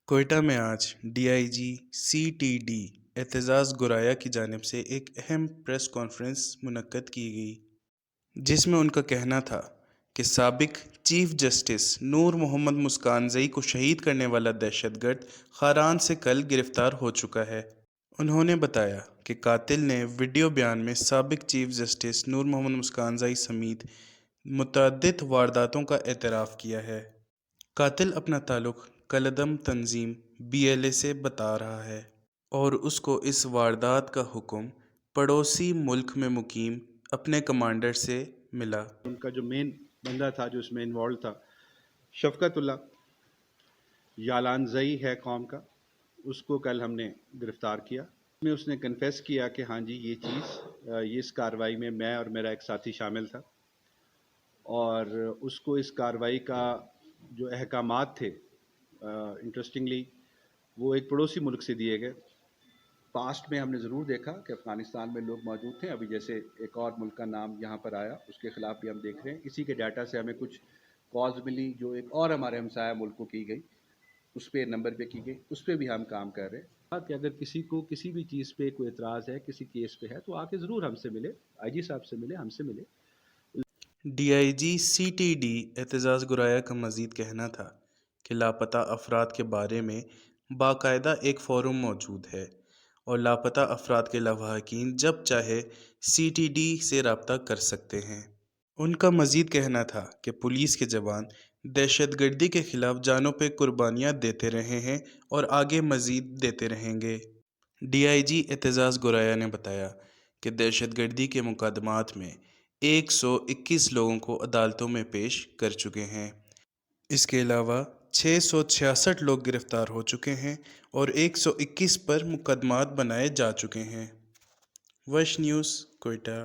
کوئٹہ میں آج D I G C T D Aitzaz Goraya کی جانب سے ایک اہم پریس کانفرنس منعقد کی گئی، جس میں ان کا کہنا تھا کہ سابق چیف جسٹس نور محمد مسکانزئی کو شہید کرنے والا دہشت گرد خاران سے کل گرفتار ہو چکا ہے۔ انہوں نے بتایا کہ قاتل نے ویڈیو بیان میں سابق چیف جسٹس نور محمد مسکانزئی سمیت متعدد وارداتوں کا اعتراف کیا ہے۔ قاتل اپنا تعلق کالعدم تنظیم BLA سے بتا رہا ہے اور اس کو اس واردات کا حکم پڑوسی ملک میں مقیم اپنے کمانڈر سے ملا۔ ان کا جو مین بندہ تھا جو اس میں انوالو تھا، شفقت اللہ یالانزئی ہے قوم کا، اس کو کل ہم نے گرفتار کیا۔ اس نے کنفیس کیا کہ ہاں جی یہ چیز اس کارروائی میں میں اور میرا ایک ساتھی شامل تھا، اور اس کو اس کارروائی کا جو احکامات تھے انٹرسٹنگلی وہ ایک پڑوسی ملک سے دیے گئے۔ پاسٹ میں ہم نے ضرور دیکھا کہ افغانستان میں لوگ موجود تھے، ابھی جیسے ایک اور ملک کا نام یہاں پر آیا اس کے خلاف بھی ہم دیکھ رہے ہیں۔ اسی کے ڈیٹا سے ہمیں کچھ کالز ملی جو ایک اور ہمارے ہمسایہ ملک کو کی گئی، اس پہ نمبر پہ کی گئی، اس پہ بھی ہم کام کر رہے ہیں کہ اگر کسی کو کسی بھی چیز پہ کوئی اعتراض ہے، کسی کیس پہ ہے، تو آ کے ضرور ہم سے ملے، IG صاحب سے ملے، ہم سے ملے۔ DIG CTD اعتزاز گرایہ کا مزید کہنا تھا کہ لاپتہ افراد کے بارے میں باقاعدہ ایک فورم موجود ہے اور لاپتہ افراد کے لواحقین جب چاہے CTD سے رابطہ کر سکتے ہیں۔ ان کا مزید کہنا تھا کہ پولیس کے جوان دہشت گردی کے خلاف جانوں پہ قربانیاں دیتے رہے ہیں اور آگے مزید دیتے رہیں گے۔ DIG اعتزاز گرایہ نے بتایا کہ دہشت گردی کے مقدمات میں 121 لوگوں کو عدالتوں میں پیش کر چکے ہیں۔ اس کے علاوہ 666 لوگ گرفتار ہو چکے ہیں اور 121 پر مقدمات بنائے جا چکے ہیں۔ وش نیوز، کوئٹہ۔